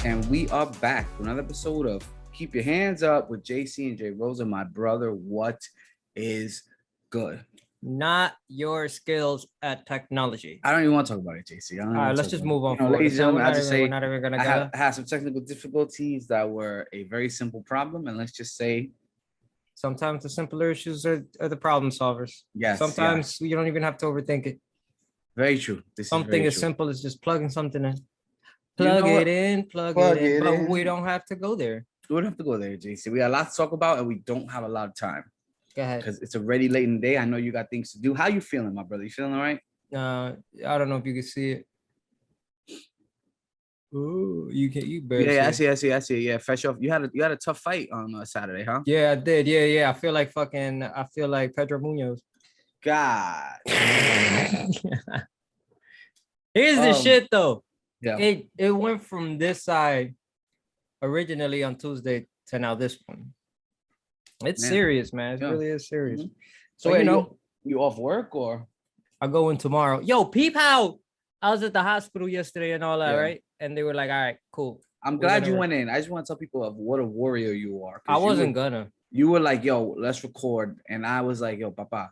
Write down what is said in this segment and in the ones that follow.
and we are back with another episode of Keep Your Hands Up with JC and J Rosa, my brother. What is good? Not your skills at technology. I don't even want to talk about it, JC. All right, let's just move on. Ladies and gentlemen, I just say we're not even gonna I had some technical difficulties that were a very simple problem, and let's just say sometimes the simpler issues are the problem solvers. Yes. Sometimes you don't even have to overthink it. Very true. Something as simple as just plugging something in. Plug it in. But we don't have to go there. We don't have to go there, JC. We got a lot to talk about, and we don't have a lot of time. Go ahead. Because it's already late in the day. I know you got things to do. How you feeling, my brother? You feeling all right? I don't know if you can see it. Ooh, you barely. Yeah, I see. Yeah, fresh off. You had a tough fight on Saturday, huh? Yeah, I did. Yeah. I feel like Pedro Munoz. God. Here's the shit though. Yeah. It went from this side originally on Tuesday to now this one. It's serious, man. It really is serious. Mm-hmm. So you off work or? I'll go in tomorrow. Yo, peep how I was at the hospital yesterday and all that, right? And they were like, all right, cool. I'm glad you went in. I just want to tell people of what a warrior you are. I wasn't gonna. You were like, yo, let's record. And I was like, yo, papa.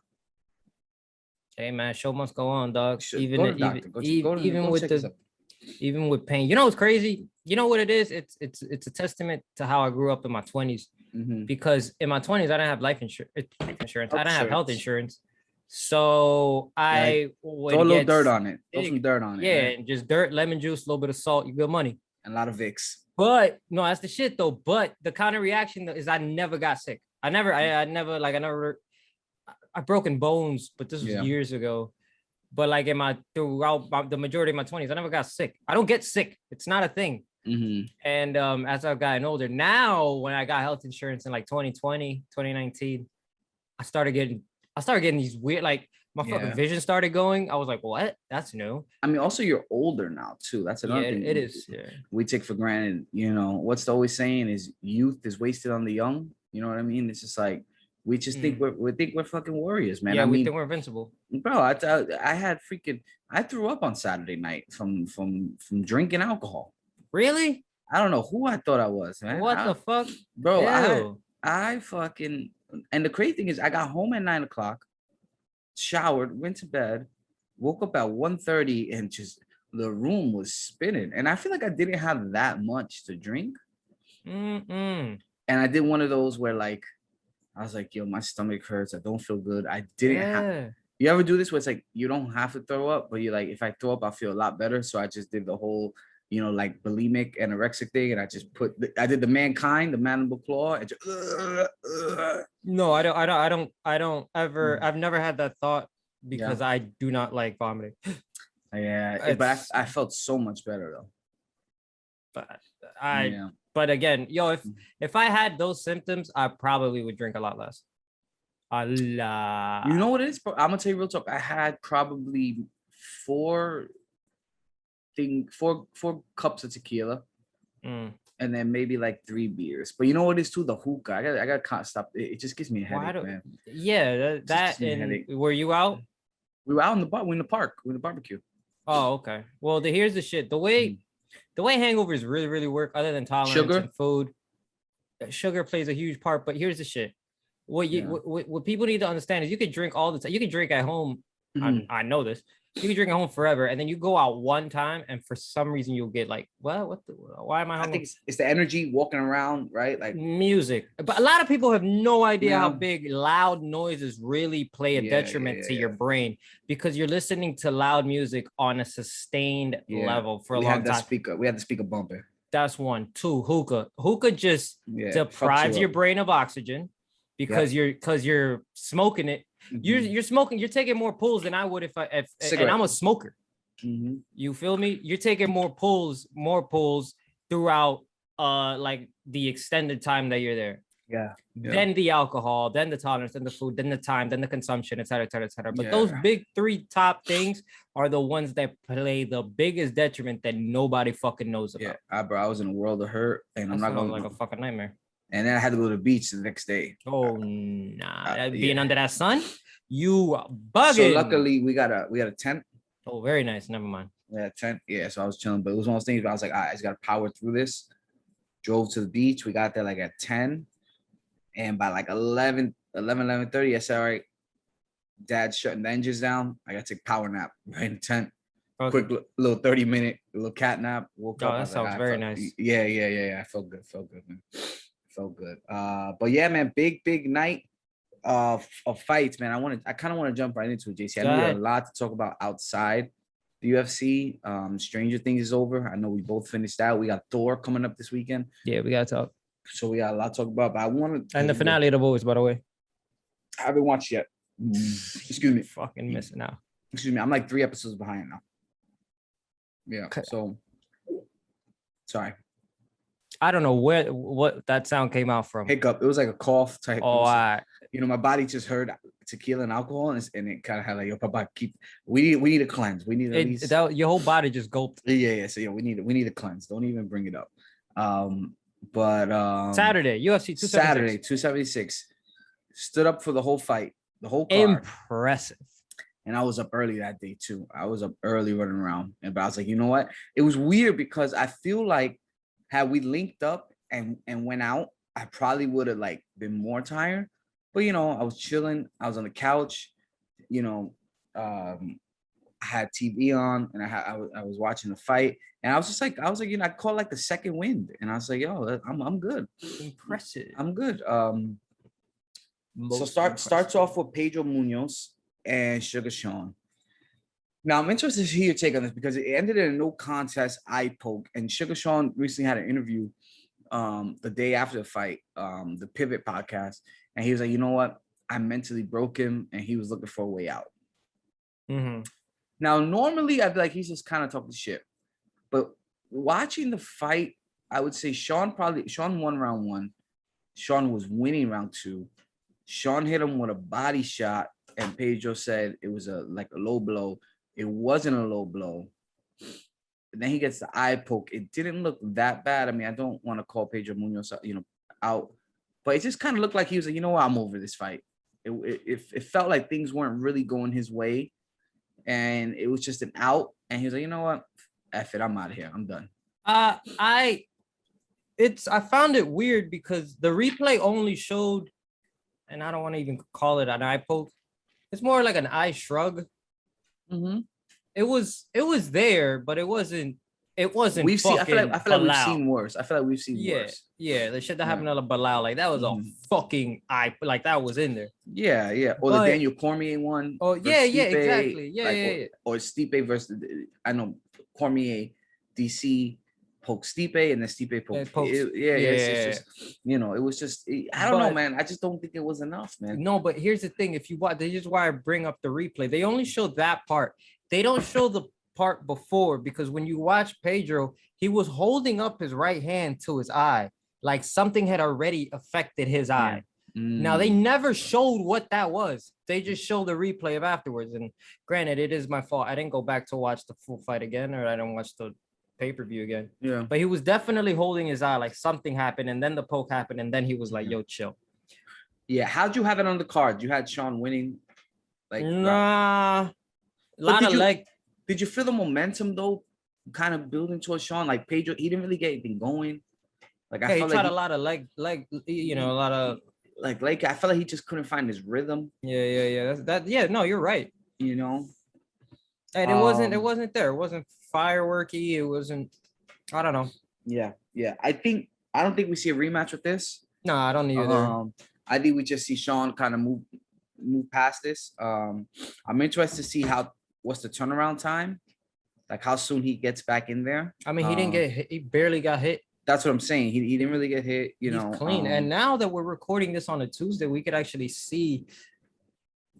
Hey man, show must go on, dog. Even with pain. You know what's crazy? You know what it is? It's a testament to how I grew up in my 20s. Mm-hmm. Because in my 20s, I didn't have life insurance. I didn't have health insurance. So I would throw a little dirt on it. Throw some dirt on it. Yeah, and just dirt, lemon juice, a little bit of salt, you get money. And a lot of Vicks. But no, that's the shit though. But the counter reaction is I never got sick. I broken bones, but this was years ago. But like throughout the majority of my 20s, I never got sick. I don't get sick. It's not a thing. Mm-hmm. And as I've gotten older, now when I got health insurance in like 2020, 2019, I started getting these weird, like my fucking vision started going. I was like, what? That's new. I mean, also you're older now too. That's another thing. It is. Yeah. We take for granted, what's the always saying is youth is wasted on the young. You know what I mean? It's just like, we just think we're fucking warriors, man. Yeah, we think we're invincible. Bro, I threw up on Saturday night from drinking alcohol. Really? I don't know who I thought I was, man. What the fuck? Bro, ew. I fucking, and the crazy thing is I got home at 9:00, showered, went to bed, woke up at 1:30, and just the room was spinning. And I feel like I didn't have that much to drink. Mm-mm. And I did one of those where like, I was like, yo, my stomach hurts. I don't feel good. I didn't have. You ever do this where it's like, you don't have to throw up, but you're like, if I throw up, I feel a lot better. So I just did the whole, like bulimic anorexic thing. And I just I did the mankind, the mandible claw. And just, No, I don't ever, I've never had that thought because I do not like vomiting. Yeah. But I felt so much better though. But again, yo, if I had those symptoms, I probably would drink a lot less. A lot. You know what it is? I'm gonna tell you real talk. I had probably four cups of tequila, and then maybe like 3 beers. But you know what it is too? The hookah. I got stop. It just gives me a headache, man. Yeah, that and were you out? We were out in the bar. We're in the park. We're in the barbecue. Oh, okay. Well, here's the shit. The way hangovers really, really work, other than tolerance and food, sugar plays a huge part. But here's the shit. What people need to understand is you could drink all the time. You can drink at home. Mm-hmm. I know this. You can drink at home forever, and then you go out one time, and for some reason you'll get like, well, why am I hungry? I think it's the energy walking around, right? Like music. But a lot of people have no idea how big loud noises really play a detriment to your brain, because you're listening to loud music on a sustained level for a long time. We had the speaker bumping. That's one. 2, hookah. Hookah just deprives your brain of oxygen because you're smoking it. Mm-hmm. You're smoking. You're taking more pulls than I would if and I'm a smoker. Mm-hmm. You feel me? You're taking more pulls throughout like the extended time that you're there. Yeah. Then the alcohol, then the tolerance, then the food, then the time, then the consumption, et cetera, et cetera, et cetera. But those big 3 top things are the ones that play the biggest detriment that nobody fucking knows about. Yeah, bro, I was in a world of hurt, and I'm not going like a fucking nightmare. And then I had to go to the beach the next day. Oh nah, being under that sun, you bugging. So luckily we got a tent. Oh, very nice. Never mind. Yeah, 10. Yeah, so I was chilling, but it was one of those things where I was like, all right, I just gotta power through this. Drove to the beach. We got there like at 10. And by like 11:30, I said, all right, Dad's shutting the engines down. I gotta take a power nap right in the tent. Okay. Quick little 30-minute little cat nap. Woke up. That sounds very nice. Yeah. I felt good, man. Felt good. But yeah, man, big night of fights, man. I kind of want to jump right into it, JC. I know we have a lot to talk about outside the UFC. Stranger Things is over. I know we both finished out. We got Thor coming up this weekend. Yeah, we gotta talk. So we got a lot to talk about. But I want to. And the finale of The Boys, by the way. I haven't watched yet. Excuse me. Fucking missing out. Excuse me. I'm like 3 episodes behind now. Yeah. Okay. So sorry. I don't know what that sound came out from. Hiccup. It was like a cough type. Oh, you know, my body just heard tequila and alcohol, and it kind of had like, yo, Papa, we need a cleanse. We need at least your whole body just gulped. Yeah. So yeah, we need a cleanse. Don't even bring it up. But Saturday, UFC 276. Saturday, 276. Stood up for the whole fight, the whole card. Impressive. And I was up early that day too. I was up early running around, but I was like, you know what? It was weird because I feel like had we linked up and went out, I probably would have like been more tired. But you know, I was chilling. I was on the couch. You know, I had TV on, and I was watching the fight, and I was like, you know, I caught like the second wind, and I was like, yo, I'm good. Impressive. I'm good. So starts off with Pedro Munoz and Sugar Sean. Now I'm interested to hear your take on this because it ended in a no contest eye poke, and Sugar Sean recently had an interview the day after the fight, the Pivot podcast, and he was like, you know what, I mentally broke him, and he was looking for a way out. Mm-hmm. Now normally I'd be like, he's just kind of talking shit, but watching the fight, I would say Sean won round 1. Sean was winning round 2. Sean hit him with a body shot, and Pedro said it was a low blow. It wasn't a low blow. And then he gets the eye poke. It didn't look that bad. I mean, I don't want to call Pedro Munoz, out, but it just kind of looked like he was like, you know what, I'm over this fight. It felt like things weren't really going his way, and it was just an out. And he was like, you know what, F it, I'm out of here. I'm done. I found it weird because the replay only showed, and I don't want to even call it an eye poke. It's more like an eye shrug. Mm-hmm. It was there, but it wasn't. We've seen. I feel like we've seen worse. Worse. Yeah. The shit that happened to Bilal, like that was a fucking eye. Like that was in there. Yeah. Or the Daniel Cormier one. Oh yeah, exactly. Yeah. Or Stipe versus. I know Cormier, DC. Poke Stipe, and then Stipe poke. It's just, you know, it was just, I don't know, man. I just don't think it was enough, man. No, but here's the thing. If you watch, this is why I bring up the replay. They only show that part. They don't show the part before, because when you watch Pedro, he was holding up his right hand to his eye, like something had already affected his eye. Now, they never showed what that was. They just showed the replay of afterwards. And granted, it is my fault. I didn't go back to watch the full fight again, or I didn't watch the pay-per-view again. Yeah. But he was definitely holding his eye, like something happened, and then the poke happened, and then he was like, yo, chill. Yeah. How'd you have it on the card? You had Sean winning? Nah. Did you feel the momentum though? Kind of building towards Sean? Like Pedro, he didn't really get anything going. Like I felt he tried a lot of leg, you know, a lot of I felt like he just couldn't find his rhythm. Yeah. No, you're right. You know? And it wasn't there. It wasn't fireworky. It wasn't, I don't know. Yeah. I don't think we see a rematch with this. No, I don't either. I think we just see Sean kind of move past this. I'm interested to see what's the turnaround time, like how soon he gets back in there. I mean, he didn't get hit. He barely got hit. That's what I'm saying. He didn't really get hit. He's clean. And now that we're recording this on a Tuesday, we could actually see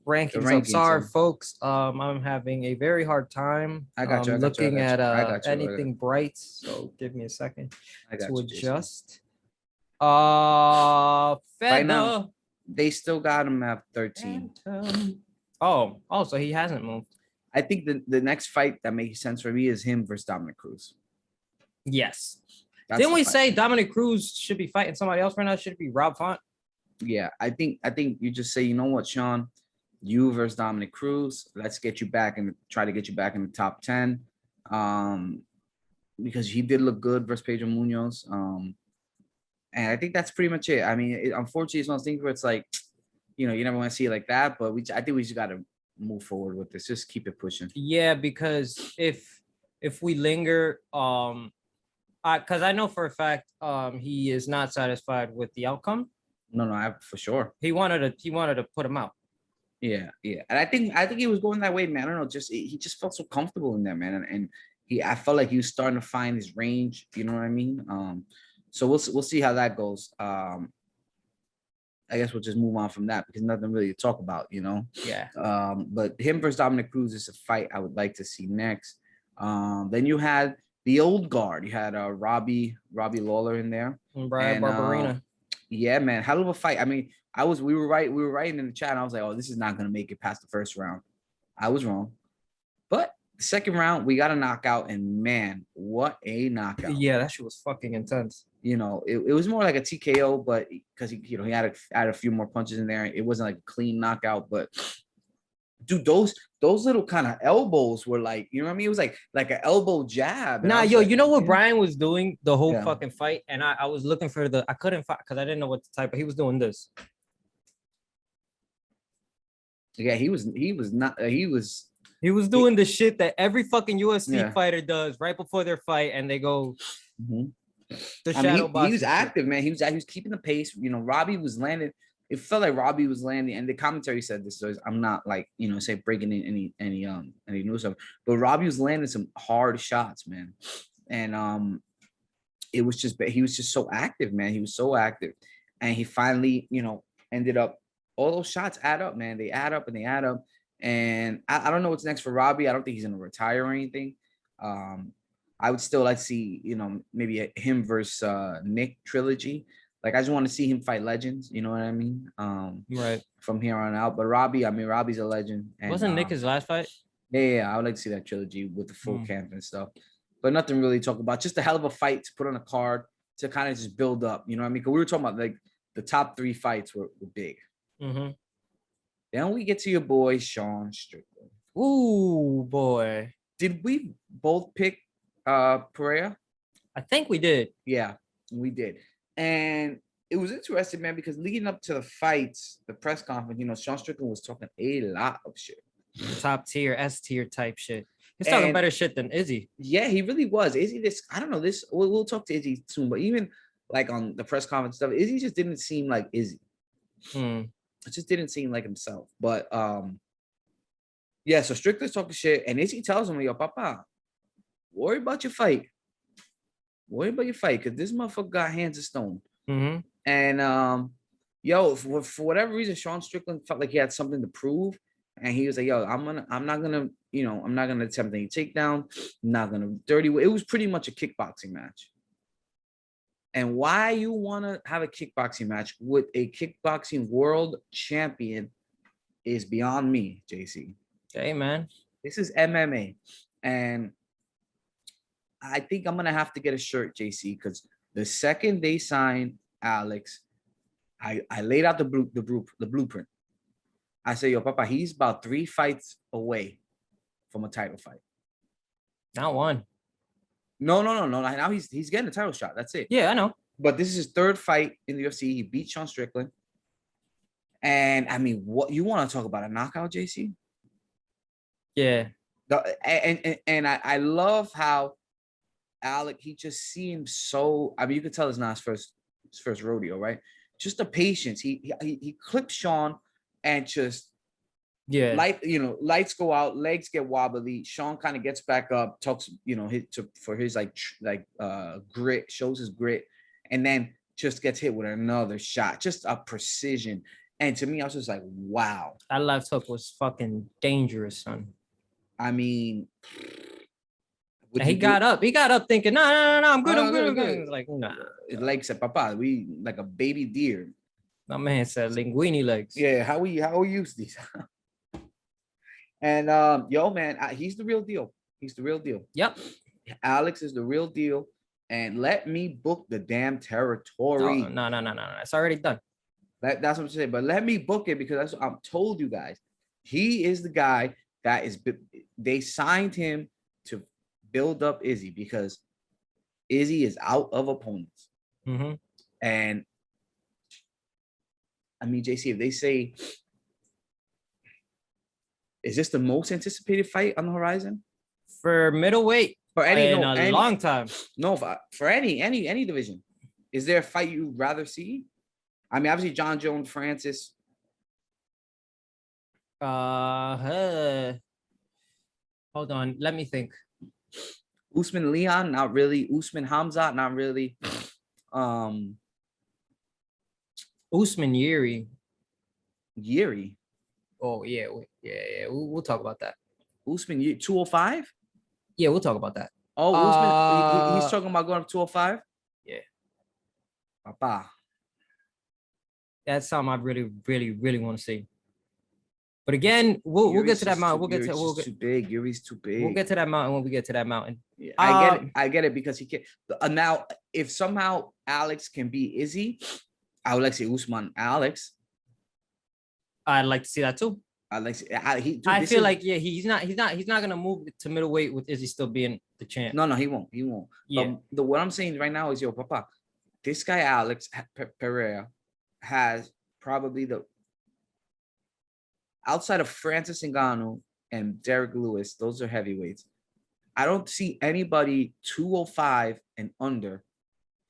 rankings. I'm sorry, folks. I'm having a very hard time. Looking at anything bright. So give me a second to adjust. Right now, they still got him at 13. So he hasn't moved. I think the next fight that makes sense for me is him versus Dominic Cruz. Yes. Didn't we say Dominic Cruz should be fighting somebody else right now? Should it be Rob Font? Yeah, I think you just say, you know what, Sean, you versus Dominic Cruz. Let's get you back and try to get you back in the top 10. because he did look good versus Pedro Munoz. And I think that's pretty much it. I mean, unfortunately, it's one of those things where it's like, you never want to see it like that. But I think we just got to move forward with this. Just keep it pushing. Yeah, because if we linger, because I know for a fact, he is not satisfied with the outcome. No, for sure. He wanted to put him out. Yeah, and I think he was going that way, man. I don't know, he just felt so comfortable in there, man, and I felt like he was starting to find his range. You know what I mean? So we'll see how that goes. I guess we'll just move on from that because nothing really to talk about, Yeah. But him versus Dominic Cruz is a fight I would like to see next. Then you had the old guard. You had Robbie Lawler in there. And Brian Barberena. Yeah, man, hell of a fight. I mean, we were writing in the chat. And I was like, oh, this is not gonna make it past the first round. I was wrong, but the second round we got a knockout, and man, what a knockout! Yeah, that shit was fucking intense. It was more like a TKO, but because he had a few more punches in there, it wasn't like a clean knockout. But dude, those little kind of elbows were like, you know what I mean? It was like an elbow jab. Nah, yo, like, you know what Brian was doing the whole fucking fight, and I was looking for I couldn't find because I didn't know what to type, but he was doing this. Yeah, he was doing the shit that every fucking UFC fighter does right before their fight, and they go. Mm-hmm. He was active, man. He was keeping the pace. Robbie was landing. It felt like Robbie was landing, and the commentary said this. So I'm not like say breaking in any new stuff, but Robbie was landing some hard shots, man. And he was just so active, man. He was so active, and he finally ended up. All those shots add up, man. They add up and they add up. And I don't know what's next for Robbie. I don't think he's gonna retire or anything. I would still like to see, maybe him versus Nick trilogy. Like I just want to see him fight legends. You know what I mean? Right. From here on out. But Robbie's a legend. And, wasn't Nick his last fight? Yeah. I would like to see that trilogy with the full camp and stuff. But nothing really to talk about. Just a hell of a fight to put on a card to kind of just build up. You know what I mean? Because we were talking about like the top 3 fights were big. Mm-hmm. Then we get to your boy Sean Strickland. Ooh, boy. Did we both pick Periera? I think we did. Yeah, we did. And it was interesting, man, because leading up to the fights, the press conference, Sean Strickland was talking a lot of shit. Top tier, S tier type shit. He's talking better shit than Izzy. Yeah, he really was. Izzy, I don't know this. We'll talk to Izzy soon, but even like on the press conference stuff, Izzy just didn't seem like Izzy. It just didn't seem like himself. But yeah, so Strickland's talking shit, and Izzy tells him, yo, Papa, worry about your fight. Worry about your fight, because this motherfucker got hands of stone. Mm-hmm. And for whatever reason, Sean Strickland felt like he had something to prove. And he was like, yo, I'm not gonna attempt any takedown, I'm not gonna dirty. It was pretty much a kickboxing match. And why you want to have a kickboxing match with a kickboxing world champion is beyond me, JC. Hey, man. This is MMA. And I think I'm going to have to get a shirt, JC, because the second they signed Alex, I laid out the blueprint. I say, yo, Papa, he's about 3 fights away from a title fight. Not one. No. Now he's getting a title shot. That's it. Yeah, I know. But this is his 3rd fight in the UFC. He beat Sean Strickland. And I mean, what you want to talk about a knockout, JC? Yeah. And I love how Alex, he just seems so. I mean, you could tell it's not his first rodeo, right? Just the patience. He clips Sean and just. Yeah, lights go out, legs get wobbly. Sean kind of gets back up, talks, for his grit, shows his grit, and then just gets hit with another shot, just a precision. And to me, I was just like, wow, that left hook was fucking dangerous, son. I mean, he got up thinking, no, I'm good, I'm good. Like, nah, his legs said, Papa, we like a baby deer. My man said linguini legs. Yeah, how we use these. And yo, man, he's the real deal. He's the real deal. Yep. Alex is the real deal. And let me book the damn territory. No. It's already done. That's what I'm saying. But let me book it, because that's what I'm told you guys. He is the guy that is. They signed him to build up Izzy because Izzy is out of opponents. And I mean, JC, if they say, is this the most anticipated fight on the horizon for middleweight for any long time? No, for any division, is there a fight you'd rather see? I mean, obviously, John Jones, Francis. Hold on, let me think. Usman Leon, not really. Usman Hamzat, not really. Usman Yuri. Yuri. Oh yeah. We'll talk about that. Usman 205. Yeah, we'll talk about that. Oh, Usman, he's talking about going up 205. Yeah. Papa. That's something I really want to see. But again, we'll get to that mountain. Too big. Yuri's too big. We'll get to that mountain when we get to that mountain. Yeah, I get it because he can. Now, if somehow Alex can beat Izzy, I would like to see Usman Alex. I'd like to see that too. I feel like he's not gonna move to middleweight with Izzy still being the champ. No, he won't. Yeah. What I'm saying right now is, Papa, this guy Alex Periera has probably outside of Francis Ngannou and Derek Lewis, those are heavyweights. I don't see anybody 205 and under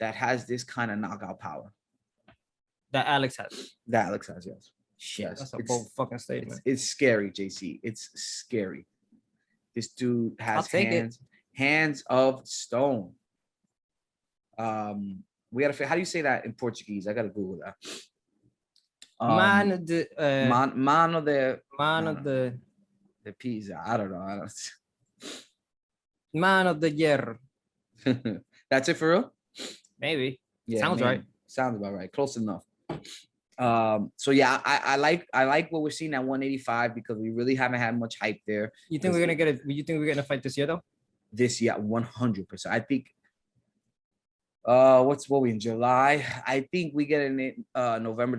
that has this kind of knockout power. That Alex has. Yes. Shit, yes. That's a bold fucking statement. It's scary, JC. It's scary. This dude has hands of stone. We gotta. How do you say that in Portuguese? I gotta Google that. Mano de pizza. I don't know. Mano de hierro. That's it for real? Maybe. Yeah, sounds right. Sounds about right. Close enough. So yeah, I like what we're seeing at 185 because we really haven't had much hype there. You think we're gonna get it? You think we're gonna fight this year though? This year, 100%. I think. What we in July? I think we get in it November,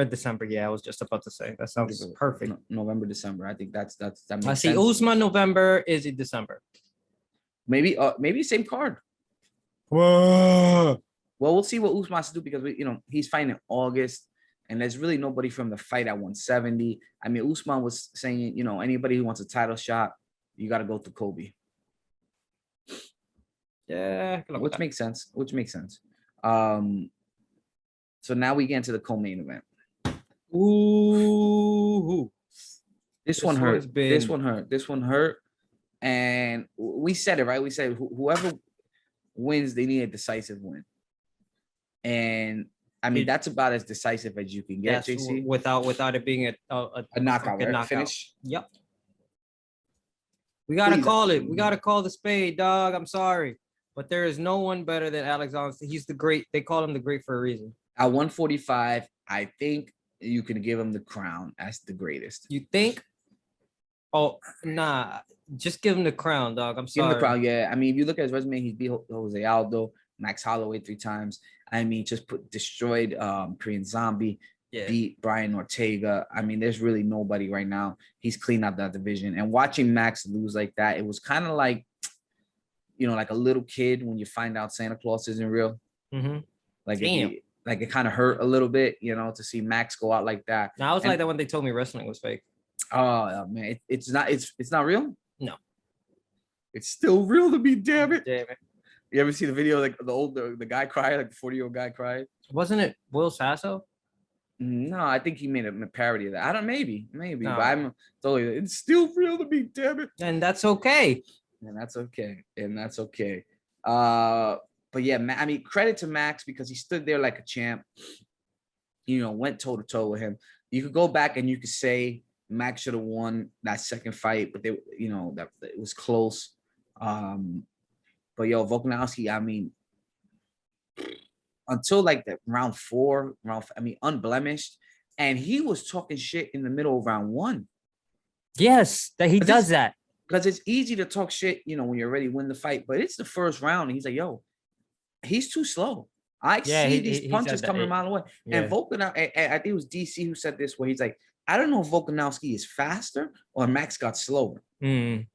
December. Yeah, I was just about to say that sounds perfect. November, December. I think that makes sense. I see Usman November, Izzy December. Maybe same card. Whoa. Well, we'll see what Usman has to do because he's fighting in August, and there's really nobody from the fight at 170. I mean, Usman was saying, anybody who wants a title shot, you got to go through Kobe. Yeah, which makes sense. So now we get into the co-main event. Ooh, this one hurt. And we said it right. We said whoever wins, they need a decisive win. And I mean that's about as decisive as you can get, JC. Without it being a knockout, right? Knockout. Finish. Yep. We gotta call it. We gotta call the spade, dog. I'm sorry. But there is no one better than Alexander. He's the great. They call him the great for a reason. At 145, I think you can give him the crown as the greatest. You think? Oh, nah. Just give him the crown, dog. I'm sorry. Give him the crown, yeah. I mean, if you look at his resume, he's beat Jose Aldo, Max Holloway 3 times. I mean, destroyed Korean Zombie, beat Brian Ortega. I mean, there's really nobody right now. He's cleaned out that division. And watching Max lose like that, it was kind of like, like a little kid when you find out Santa Claus isn't real. Mm-hmm. Like it kind of hurt a little bit, to see Max go out like that. Now I was like that when they told me wrestling was fake. Oh man, it's not real. No, it's still real to me. Damn it. Damn it. You ever see the video like the guy cried, like the 40-year-old guy cried? Wasn't it Will Sasso? No, I think he made a parody of that. I don't maybe, no. But I'm totally. It's still real to me. Damn it. And that's okay. And that's okay. But yeah, I mean, credit to Max because he stood there like a champ. Went toe to toe with him. You could go back and you could say Max should have won that second fight, but that it was close. But Volkanowski, I mean, until like the round 4, unblemished, and he was talking shit in the middle of round 1. Yes, that he does that. Because it's easy to talk shit, when you already win the fight, but it's the first round, and he's like, he's too slow. I see these punches coming a mile away. Yeah. And Volkanowski, I think it was DC who said this, where he's like, I don't know if Volkanowski is faster or Max got slower. Mm.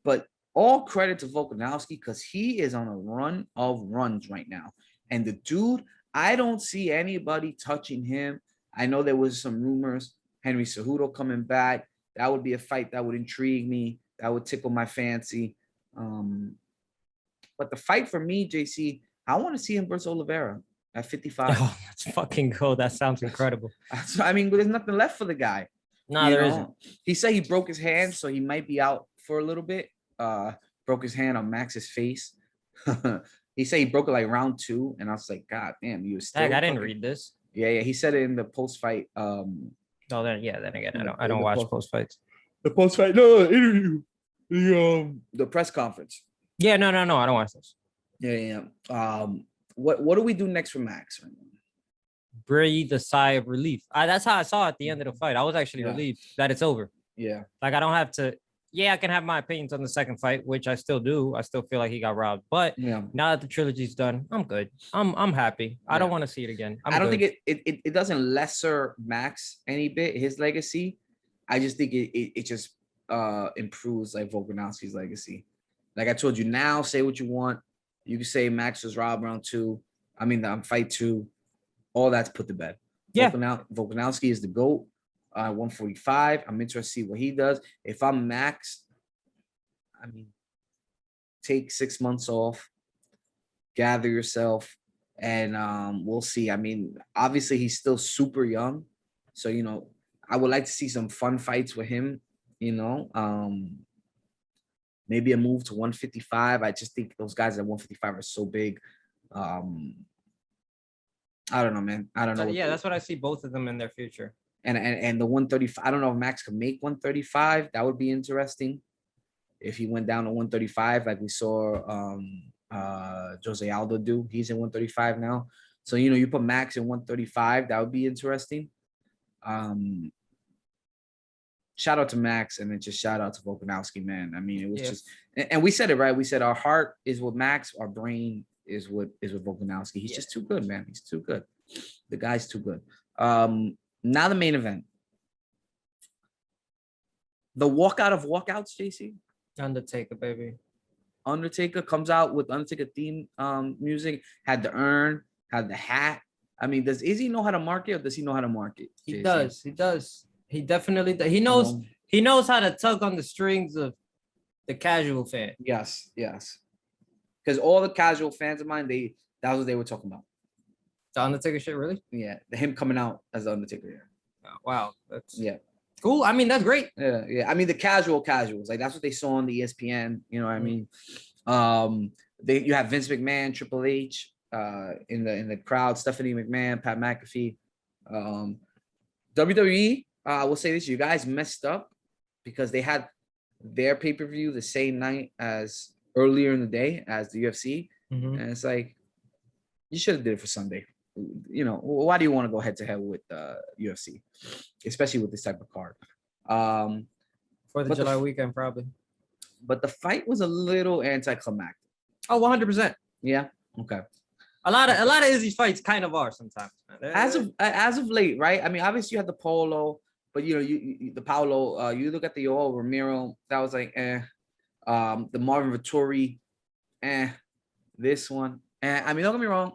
But all credit to Volkanowski because he is on a run of runs right now. And the dude, I don't see anybody touching him. I know there was some rumors, Henry Cejudo coming back. That would be a fight that would intrigue me. That would tickle my fancy. But the fight for me, JC, I want to see him versus Oliveira at 55. Oh, that's fucking cool. That sounds incredible. I mean, there's nothing left for the guy. No, there isn't. He said he broke his hand, so he might be out for a little bit. Broke his hand on Max's face. He said he broke it like round 2, and I was like, God damn, you was still. I didn't read this. Yeah. He said it in the post fight. Then again, I don't watch post fights. The post fight, no interview. The press conference. Yeah, no, I don't watch this. Yeah. What do we do next for Max? Breathe a sigh of relief. That's how I saw at the end of the fight. I was actually relieved that it's over. Yeah. Like I don't have to. Yeah, I can have my opinions on the second fight, which I still do. I still feel like he got robbed. But now that the trilogy's done, I'm good. I'm happy. I don't want to see it again. I don't think it doesn't lesser Max any bit, his legacy. I just think it just improves like Volkanowski's legacy. Like I told you, now say what you want. You can say Max was robbed round 2. I mean, fight 2. All that's put to bed. Yeah. Volkanowski is the GOAT. 145. I'm interested to see what he does. If I'm Max, I mean, take 6 months off, gather yourself, and we'll see. I mean, obviously he's still super young, so I would like to see some fun fights with him. Maybe a move to 155. I just think those guys at 155 are so big. I don't know, man. I don't know. Yeah, that's what I see both of them in their future. And the 135, I don't know if Max can make 135. That would be interesting if he went down to 135, like we saw Jose Aldo do. He's in 135 now. So, you put Max in 135, that would be interesting. Shout out to Max, and then just shout out to Volkanowski, man. I mean, it was just, and we said it right. We said our heart is with Max, our brain is with Volkanowski. He's just too good, man. He's too good. The guy's too good. Now the main event. The walkout of walkouts, JC. Undertaker, baby. Undertaker comes out with Undertaker theme music. Had the urn, had the hat. I mean, does Izzy know how to market, or does he know how to market? He does. He definitely does. He knows. He knows how to tug on the strings of the casual fan. Yes. Because all the casual fans of mine, that was what they were talking about. The Undertaker shit, really? Yeah, him coming out as the Undertaker. Yeah. Oh, wow, that's cool. I mean, that's great. Yeah. I mean, the casuals, like that's what they saw on the ESPN. You know what I mean? You have Vince McMahon, Triple H, in the crowd, Stephanie McMahon, Pat McAfee. WWE, I will say this: you guys messed up because they had their pay-per-view the same night as earlier in the day as the UFC, and it's like you should have did it for Sunday. Why do you want to go head to head with UFC, especially with this type of card? For the July weekend, probably. But the fight was a little anticlimactic. Oh, 100%. Yeah. Okay. A lot of Izzy's fights kind of are sometimes. Man. As of late, right? I mean, obviously you had the Polo, but the Paulo. You look at the Yoel Romero. That was like the Marvin Vettori, this one. I mean, don't get me wrong.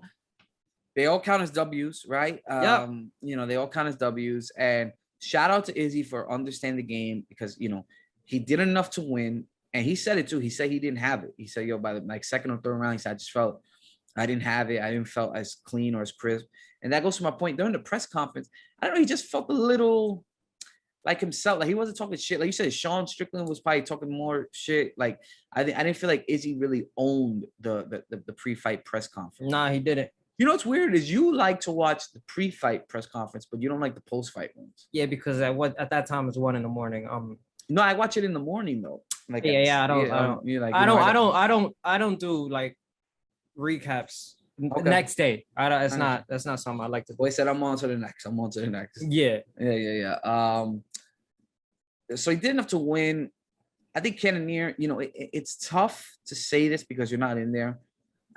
They all count as W's, right? They all count as W's. And shout out to Izzy for understanding the game because, he did enough to win. And he said it too. He said he didn't have it. He said, by the second or third round, he said, I just felt I didn't have it. I didn't felt as clean or as crisp. And that goes to my point. During the press conference, I don't know, he just felt a little like himself. Like he wasn't talking shit. Like you said, Sean Strickland was probably talking more shit. Like I didn't feel like Izzy really owned the pre-fight press conference. Nah, he didn't. What's weird is you like to watch the pre-fight press conference, but you don't like the post-fight ones. Yeah, because at that time it's 1 a.m. No, I watch it in the morning though. Like I don't do like recaps next day. That's not something I like to do. Boy said I'm on to the next. Yeah. So he did enough to win. I think Cannonier, it's tough to say this because you're not in there.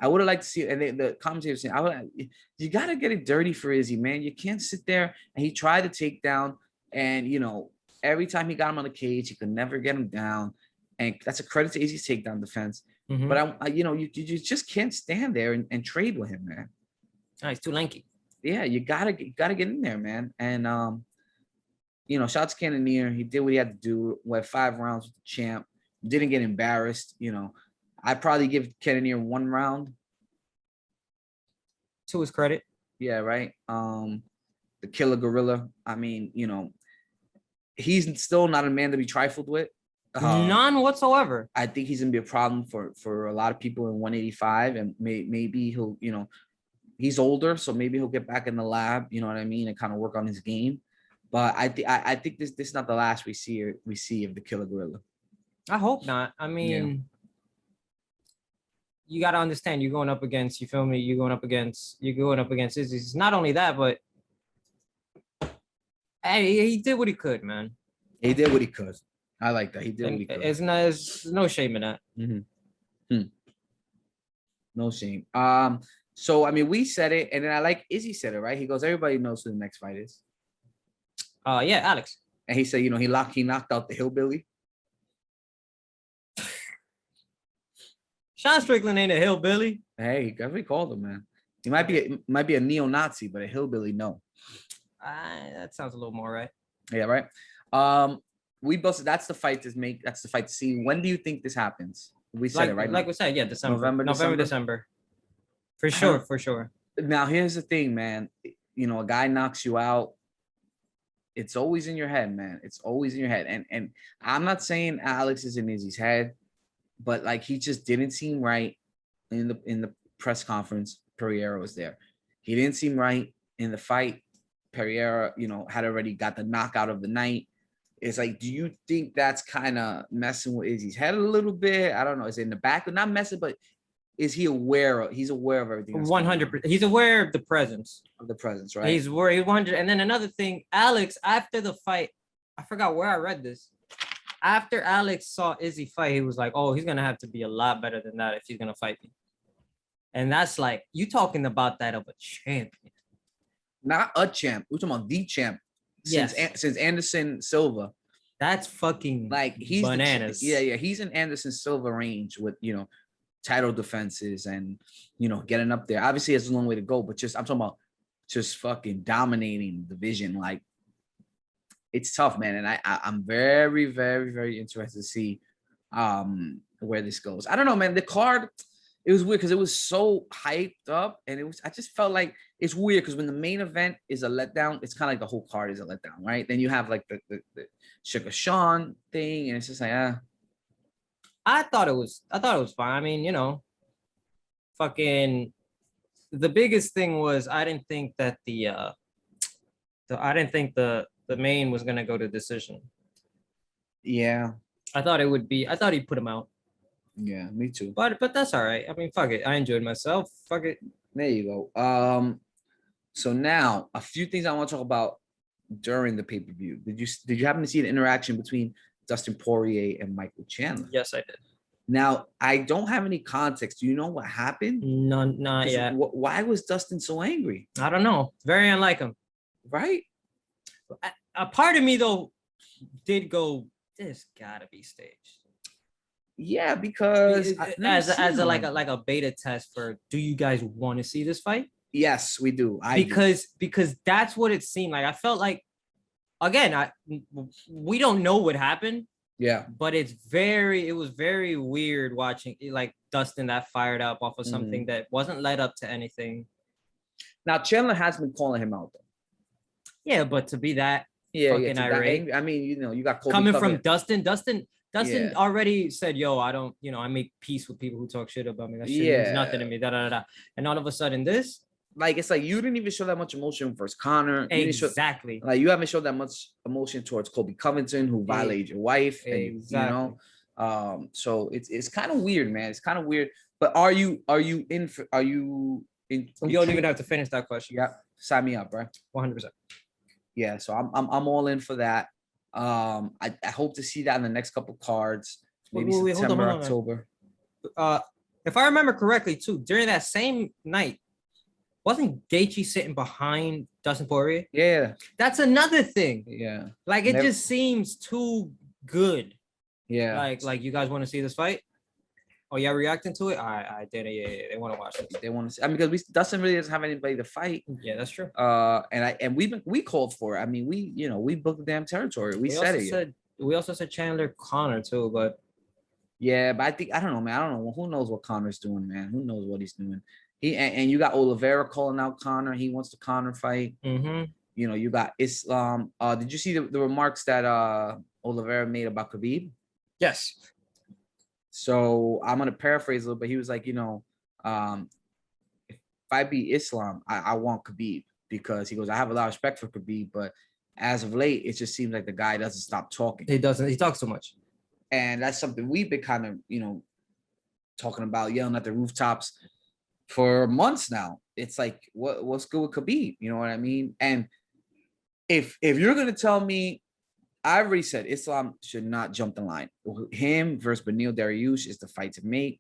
I would have liked to see, and the commentators saying, you got to get it dirty for Izzy, man. You can't sit there. And he tried to take down, and every time he got him on the cage, he could never get him down. and that's a credit to Izzy's takedown defense. Mm-hmm. But you just can't stand there and trade with him, man. Oh, he's too lanky. Yeah, you gotta get in there, man. And shout out to Cannonier. He did what he had to do. Went 5 rounds with the champ. Didn't get embarrassed. I'd probably give Cannonier 1 round. To his credit. Yeah, right. The Killa Gorilla. I mean, he's still not a man to be trifled with. None whatsoever. I think he's gonna be a problem for a lot of people in 185, and maybe he'll, he's older, so maybe he'll get back in the lab, you know what I mean, and kind of work on his game. But I think this is not the last we see of the Killa Gorilla. I hope not. I mean, you got to understand, you're going up against Izzy. It's not only that, but hey, he did what he could, man. He did what he could. I like that. He did what he could. There's no shame in that. Mm-hmm. No shame. So I mean, we said it, and then I like Izzy said it, right? He goes, everybody knows who the next fight is. Yeah, Alex. And he said, he knocked out the hillbilly. Sean Strickland ain't a hillbilly. Hey, that's what he called him, man. He might be a neo-Nazi, but a hillbilly, no. That sounds a little more right. Yeah, right. We both said that's the fight to see. When do you think this happens? We said it right. Like we said, yeah, December. November, December. For sure. Now here's the thing, man. A guy knocks you out. It's always in your head, man. It's always in your head. And I'm not saying Alex is in Izzy's head, but like he just didn't seem right in the press conference. Periera was there. He didn't seem right in the fight. Periera, had already got the knockout of the night. It's like, do you think that's kind of messing with Izzy's head a little bit? I don't know. Is it in the back? Not messing, but is he aware he's aware of everything? 100%. He's aware of the presence. Of the presence, right? He's worried 100. And then another thing, Alex, after the fight, I forgot where I read this. After Alex saw Izzy fight, he was like, oh, he's going to have to be a lot better than that if he's going to fight me. And that's like, you talking about that of a champion. Not a champ. We're talking about the champ. Since Anderson Silva. That's fucking like he's bananas. Yeah. He's in Anderson Silva range with, title defenses and, getting up there. Obviously, it's a long way to go, but I'm talking about just fucking dominating the division. Like, it's tough, man. And I'm very, very, very interested to see where this goes. I don't know, man. The card, it was weird because it was so hyped up, and I just felt like it's weird because when the main event is a letdown, it's kind of like the whole card is a letdown, right? Then you have like the Sugar Sean thing, and it's just like, I thought it was fine. I mean, fucking the biggest thing was I didn't think that the main was gonna go to decision. Yeah. I thought he'd put him out. Yeah, me too. But that's all right. I mean, fuck it. I enjoyed myself. Fuck it. There you go. So now a few things I want to talk about during the pay-per-view. Did you happen to see the interaction between Dustin Poirier and Michael Chandler? Yes, I did. Now, I don't have any context. Do you know what happened? None, not yet. Why was Dustin so angry? I don't know. Very unlike him. Right? A part of me, though, did go, this gotta be staged. Yeah, because as a beta test for, do you guys want to see this fight? Yes, we do. Because that's what it seemed like. I felt like, again, we don't know what happened. Yeah, but it was very weird watching like Dustin that fired up off of something that wasn't led up to anything. Now Chandler has been calling him out though. Yeah, but to be that fucking irate. I mean, you got Kobe coming from Dustin. Dustin already said, "Yo, I don't, I make peace with people who talk shit about me. That shit means nothing to me." And all of a sudden, this. Like, it's like you didn't even show that much emotion versus Connor. Exactly. You haven't showed that much emotion towards Kobe Covington, who violated your wife. Exactly. And, so it's kind of weird, man. It's kind of weird. But are you in? You don't even have to finish that question. Yeah, sign me up, right? 100%. Yeah, so I'm all in for that. I hope to see that in the next couple cards, maybe September, October. If I remember correctly, too, during that same night. Wasn't Gaethje sitting behind Dustin Poirier? Yeah. That's another thing. Yeah. Like, it just seems too good. Yeah. Like you guys want to see this fight? Oh, y'all reacting to it? I did it. Yeah, they want to watch it. They want to see. I mean, because Dustin really doesn't have anybody to fight. Yeah, that's true. And we called for it. I mean, we booked the damn territory. We also said Chandler Connor too, but yeah, but I don't know, man. I don't know. Who knows what Connor's doing, man? Who knows what he's doing? And you got Oliveira calling out Connor. He wants the Connor fight. Mm-hmm. You know, you got Islam. Did you see the remarks that Oliveira made about Khabib? Yes. So I'm gonna paraphrase a little bit. He was like, if I beat Islam, I want Khabib, because he goes, I have a lot of respect for Khabib, but as of late, it just seems like the guy doesn't stop talking. He doesn't. He talks so much, and that's something we've been kind of, talking about, yelling at the rooftops for months now. It's like, what's good with Khabib? You know what I mean? And if you're gonna tell me, I already said Islam should not jump the line. Him versus Beneil Dariush is the fight to make.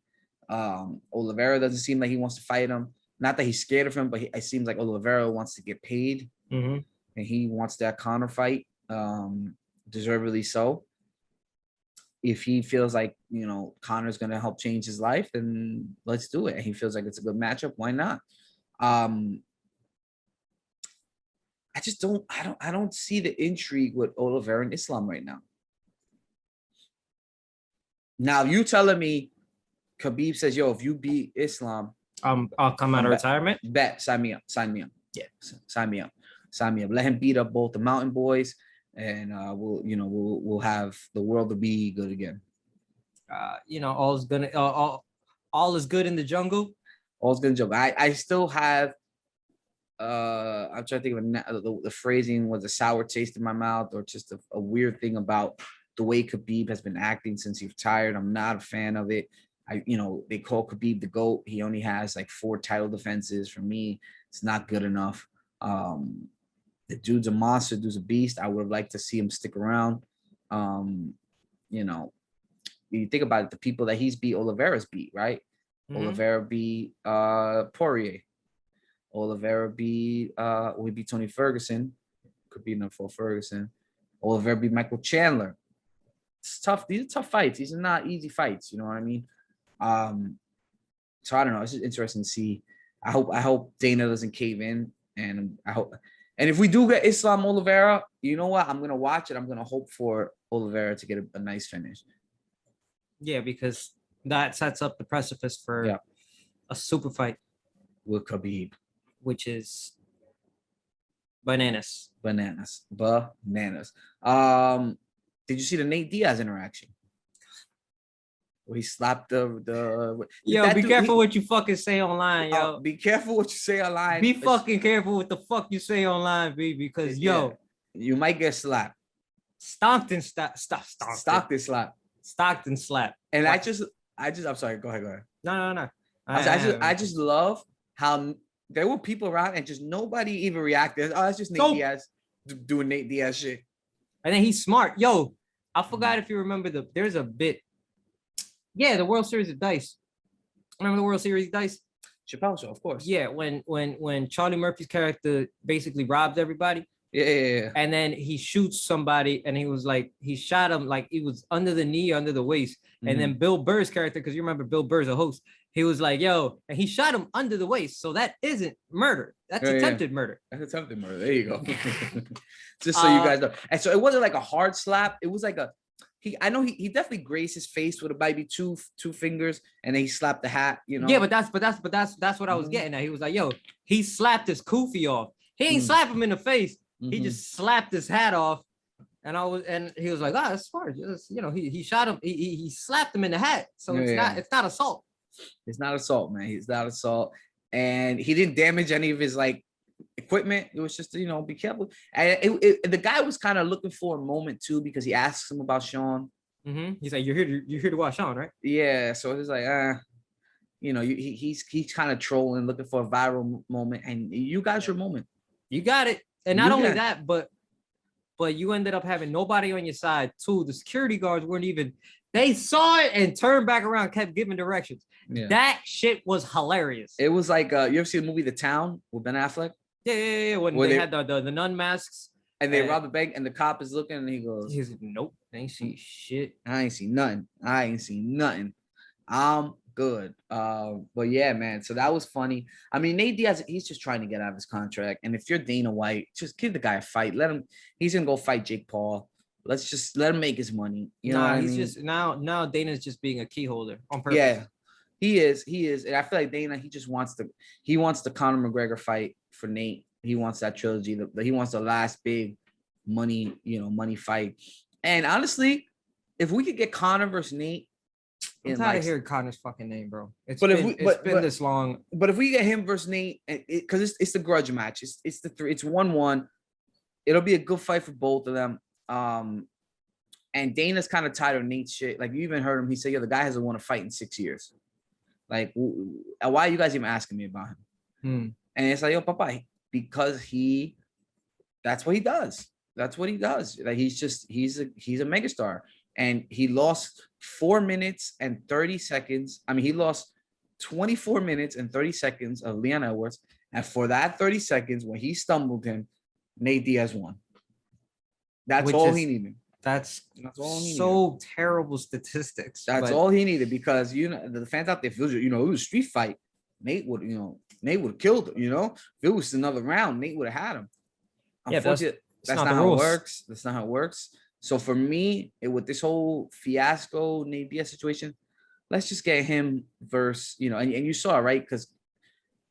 Oliveira doesn't seem like he wants to fight him. Not that he's scared of him, but it seems like Oliveira wants to get paid, and he wants that Conor fight, deservedly so. If he feels like, Conor's going to help change his life, then let's do it. And he feels like it's a good matchup. Why not? I don't see the intrigue with Oliveira and Islam right now. Now you telling me Khabib says, yo, if you beat Islam, I'll come out of retirement. Bet, sign me up. Yeah, sign me up. Let him beat up both the Mountain Boys, and we'll have the world to be good again. All is good in the jungle. All's good in the jungle. I still have. I'm trying to think of the phrasing, was a sour taste in my mouth, or just a weird thing about the way Khabib has been acting since he retired. I'm not a fan of it. They call Khabib the GOAT. He only has like 4 title defenses. For me, it's not good enough. The dude's a monster. Dude's a beast. I would have liked to see him stick around. You think about it, the people that he's beat, Oliveira's beat, right? Mm-hmm. Oliveira beat Poirier. Oliveira beat Tony Ferguson. Could be enough for Ferguson. Oliveira beat Michael Chandler. It's tough. These are tough fights. These are not easy fights. You know what I mean? So I don't know. It's just interesting to see. I hope Dana doesn't cave in, and and if we do get Islam Oliveira, you know what? I'm gonna watch it. I'm gonna hope for Oliveira to get a nice finish. Yeah, because that sets up the precipice for a super fight with Khabib, which is bananas. Did you see the Nate Diaz interaction? Where he slapped the Yo, be careful what you fucking say online, yo. Be careful what you say online. Be fucking careful what the fuck you say online, B, because yo, you might get slapped. Stockton slap. And I just I'm sorry, go ahead. No. I just love how there were people around and just nobody even reacted. Oh, it's just Nate Diaz doing Nate Diaz shit. And then he's smart. Yo, I forgot if you remember there's a bit. Yeah, the World Series of Dice. Remember the World Series of Dice? Chappelle Show, of course. Yeah, when Charlie Murphy's character basically robs everybody. Yeah. And then he shoots somebody, and he shot him like he was under the knee, under the waist. Mm-hmm. And then Bill Burr's character, because you remember Bill Burr's a host, he was like, yo, and he shot him under the waist. So that isn't murder. That's attempted murder. That's attempted murder. There you go. Just so you guys know. And so it wasn't like a hard slap. It was like I know he definitely grazed his face with maybe two fingers, and then he slapped the hat, Yeah, but that's what I was getting at. He was like, yo, he slapped his kufi off. He ain't slap him in the face. He just slapped his hat off, and he was like, that's smart. Just, he shot him. He slapped him in the hat. So it's not assault. It's not assault, man. He's not assault, and he didn't damage any of his equipment. It was just be careful. And the guy was kind of looking for a moment too, because he asks him about Sean. Mm-hmm. He's like, you're here to watch Sean, right? Yeah. So he's like, he's kind of trolling, looking for a viral moment, and you got your moment. You got it. And not only that, but you ended up having nobody on your side too. The security guards weren't even. They saw it and turned back around, kept giving directions. Yeah. That shit was hilarious. It was like, you ever see the movie The Town with Ben Affleck? Yeah. When they had the nun masks. And they robbed the bank, and the cop is looking, and he goes, nope. ain't see shit. I ain't seen nothing. I'm good. But yeah, man. So that was funny. I mean, Nate Diaz, he's just trying to get out of his contract. And if you're Dana White, just give the guy a fight. Let him. He's gonna go fight Jake Paul. Let's just let him make his money. You know what I mean? Just now Dana's just being a key holder on purpose. Yeah, he is. And I feel like Dana, he wants the Conor McGregor fight for Nate. He wants that trilogy. He wants the last big money fight. And honestly, if we could get Conor versus Nate, I'm tired of hearing Conor's fucking name, bro. It's been this long. But if we get him versus Nate, because it's the grudge match, it's 1-1. It'll be a good fight for both of them. And Dana's kind of tired of Nate's shit. Like, you even heard him. He said, "Yo, the guy hasn't won a fight in 6 years. Like, why are you guys even asking me about him?" And it's like, "Yo, Papa," because that's what he does. That's what he does. Like, he's a megastar. And he lost 4 minutes and 30 seconds. I mean, he lost 24 minutes and 30 seconds of Leon Edwards. And for that 30 seconds, when he stumbled him, Nate Diaz won. That's all he needed. That's all he needed. Terrible statistics. That's all he needed, because the fans out there feel, it was a street fight. Nate would have killed him. If it was another round, Nate would have had him. Unfortunately, that's not how it works. That's not how it works. So for me, with this whole fiasco Nate Diaz situation, let's just get him versus, and you saw it, right? Because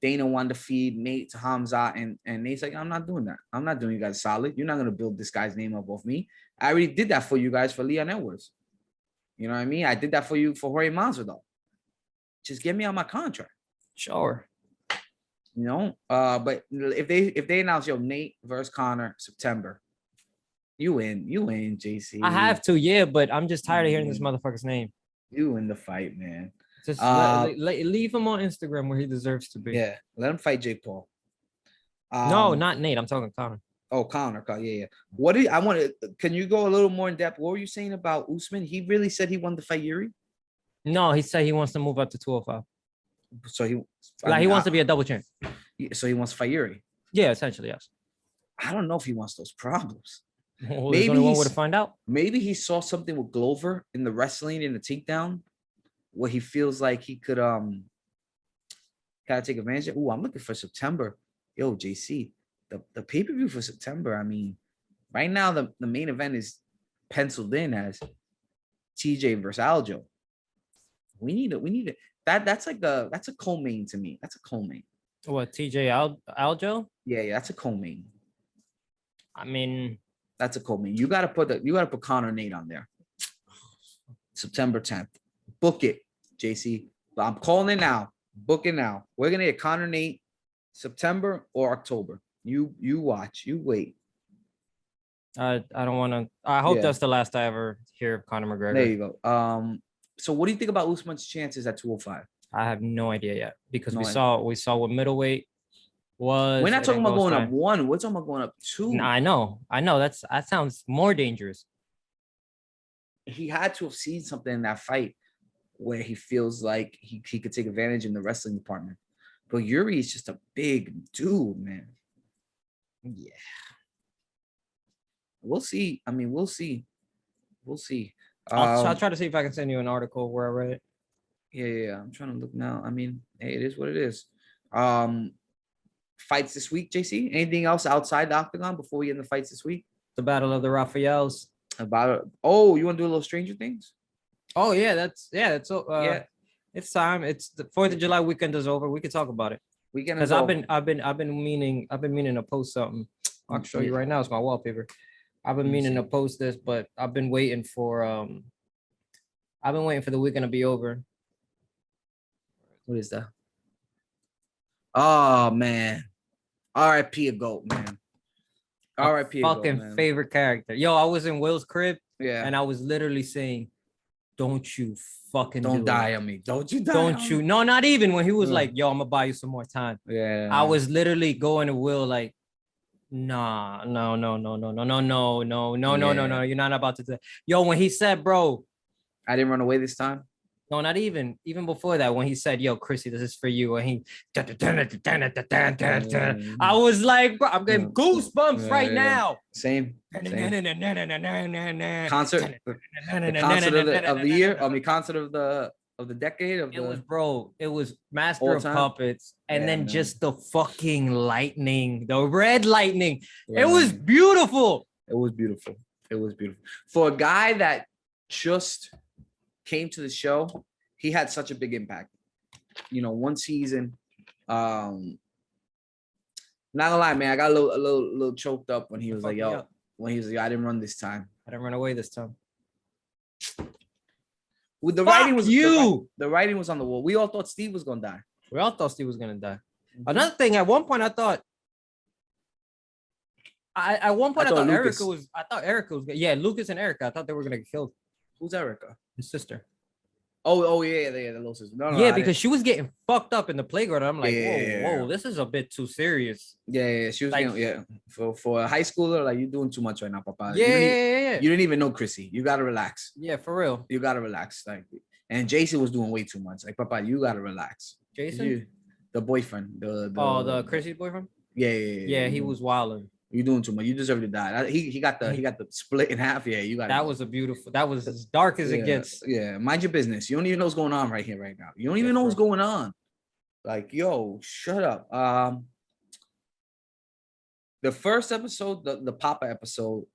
Dana wanted to feed Nate to Hamza, and Nate's like, "I'm not doing that. I'm not doing you guys solid. You're not going to build this guy's name up off me. I already did that for you guys for Leon Edwards. You know what I mean? I did that for you for Jorge Masvidal. Just get me on my contract." Sure. But if they announce, "Yo, Nate versus Conor, September," you win, JC. I have to, yeah, but I'm just tired of hearing this motherfucker's name. You win the fight, man. Just leave him on Instagram where he deserves to be. Yeah, let him fight Jake Paul. No, not Nate. I'm talking Conor. Oh, Conor. Yeah. Can you go a little more in depth? What were you saying about Usman? He really said he wanted to fight Yuri? No, he said he wants to move up to 205. So he wants to be a double champ. So he wants to fight Yuri? Yeah, essentially, yes. I don't know if he wants those problems. Well, maybe only one way to find out. Maybe he saw something with Glover in the wrestling, in the takedown, where he feels like he could kind of take advantage of. I'm looking for September. Yo, JC, the pay-per-view for September. I mean, right now the main event is penciled in as TJ versus Aljo. We need it. That's a co-main to me. That's a co-main. What, TJ Aljo? Yeah, that's a co-main. I mean, that's a co-main. You gotta put Conor Nate on there. September 10th. Book it, JC. I'm calling it now. Book it now. We're gonna get Conor Nate September or October. You watch. You wait. I don't want to. I hope that's the last I ever hear of Conor McGregor. There you go. So what do you think about Usman's chances at 205? I have no idea yet, because we saw what middleweight was. We're not talking about going up 1. We're talking about going up 2. I know. That sounds more dangerous. He had to have seen something in that fight where he feels like he could take advantage in the wrestling department. But Yuri is just a big dude, man. Yeah. We'll see. I mean, we'll see. I'll try to see if I can send you an article where I read it. Yeah. I'm trying to look now. I mean, hey, it is what it is. Fights this week, JC? Anything else outside the octagon before we get in the fights this week? The Battle of the Raphaels. You want to do a little Stranger Things? Oh yeah, that's It's time. It's the 4th of July weekend is over. We can talk about it. Because I've been meaning to post something. I'll show you right now. It's my wallpaper. I've been meaning to post this, but I've been waiting for the weekend to be over. What is that? Oh man. R.I.P. a goat, man. R.I.P. a fucking goat, man. Favorite character. Yo, I was in Will's crib, and I was literally saying, "Don't you fucking don't die on me. Don't you die. Don't you? No, not even when he was like, "Yo, I'm gonna buy you some more time." Yeah. I was literally going to Will like, "Nah, no. You're not about to do that." Yo, when he said, "Bro, I didn't run away this time." No, not even before that, when he said, "Yo, Chrissy, this is for you," and he, I was like, bro, I'm getting goosebumps right now. Same. Concert, the concert of the year. I mean, concert of the decade. It was Master of Puppets, and then just the fucking lightning, the red lightning. It was beautiful. It was beautiful. It was beautiful for a guy that just came to the show. He had such a big impact. You know, one season. Not gonna lie, man. I got a little choked up when he was like, "Yo," when he was like, "I didn't run this time. I didn't run away this time." With the writing was the writing was on the wall. We all thought Steve was gonna die. We all thought Steve was gonna die. Another thing, at one point, I thought Erica was. Yeah, Lucas and Erica. I thought they were gonna get killed. Who's Erica? His sister. Oh yeah, the little sister. No, yeah, because she was getting fucked up in the playground. I'm like, whoa, this is a bit too serious. Yeah, she was like, for a high schooler, like, you're doing too much right now, Papa. Yeah. You didn't even know Chrissy. You gotta relax. Yeah, for real. You gotta relax. Like, and Jason was doing way too much. Like, Papa, you gotta relax. Jason, the boyfriend, the Chrissy's boyfriend. Yeah, he was wilding. You're doing too much. You deserve to die. He got the split in half. Yeah, you got that. Was that was as dark as it gets. Yeah, mind your business. You don't even know what's going on right here, right now. You don't even know what's going on. Like, yo, shut up. The first episode, the Papa episode,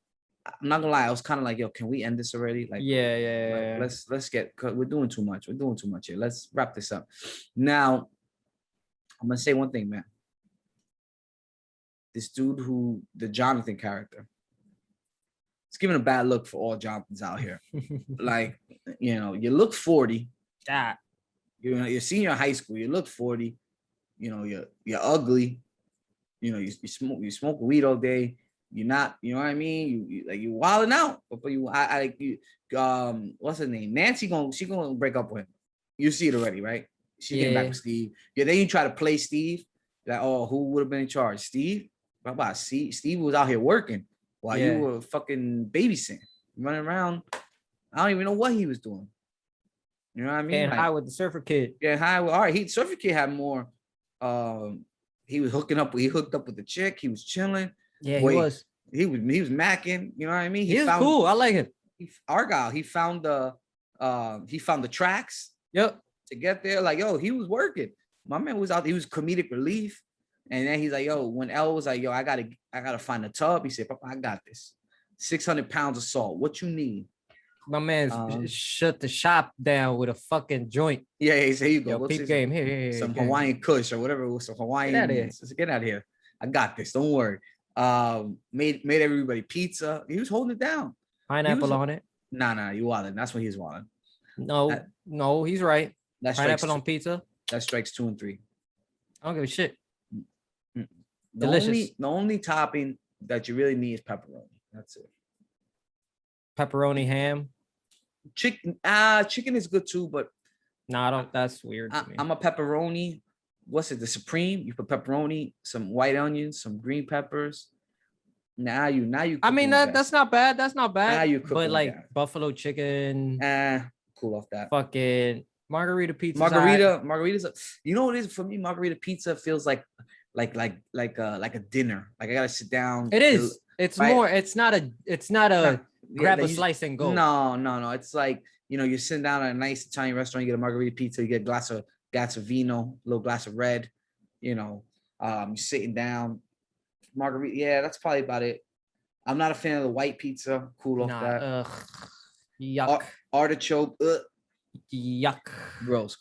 I'm not gonna lie, I was kind of like, yo, can we end this already? Like, yeah. Let's get, cause we're doing too much. We're doing too much here. Let's wrap this up. Now, I'm gonna say one thing, man. This dude the Jonathan character, it's giving a bad look for all Jonathans out here. Like, you know, you look 40. You're senior high school. You look 40. You know, you're ugly. You know, you smoke weed all day. You're not, you know what I mean? You wilding out. But what's her name? Nancy she gonna break up with him. You see it already, right? She's getting back with Steve. Yeah, then you try to play Steve. Like, oh, who would have been in charge? Steve? Steve was out here working while you were fucking babysitting, running around. I don't even know what he was doing. You know what I mean? And high with the surfer kid. Yeah, high. All right, surfer kid had more. He was hooked up with the chick. He was chilling. Yeah, he was macking. You know what I mean? He was cool. I like him. Argyle. He found the tracks. Yep. To get there, like, yo, he was working. My man was out. He was comedic relief. And then he's like, yo, when Elle was like, yo, I gotta find a tub. He said, Papa, I got this. 600 pounds of salt. What you need? My man shut the shop down with a fucking joint. Yeah, he said, here you go. Yo, peep game. Here. Some Hawaiian Kush or whatever it was. Some Hawaiian. Get out of here. I got this. Don't worry. Made everybody pizza. He was holding it down. Pineapple on it. Nah, you wildin'. That's what he's wildin'. No, he's right. That's pineapple on pizza. That strikes 2 and 3. I don't give a shit. The only topping that you really need is pepperoni. That's it. Pepperoni, ham. Chicken is good too, but I don't. That's weird to me. I'm a pepperoni. What's it? The supreme. You put pepperoni, some white onions, some green peppers. Now you. I mean that's not bad. That's not bad. Now you but like buffalo chicken. Cool off that. Fucking margarita pizza. Margarita's. You know what it is for me? Margarita pizza feels like a dinner. Like I gotta sit down. It is. It's right? More. It's not a. Grab a slice and go. No. It's like, you know, you're sitting down at a nice Italian restaurant. You get a margarita pizza. You get a glass of vino, a little glass of red. You know, you're sitting down. Margarita. Yeah, that's probably about it. I'm not a fan of the white pizza. Cool off that. Yuck. Artichoke. Yuck. Gross.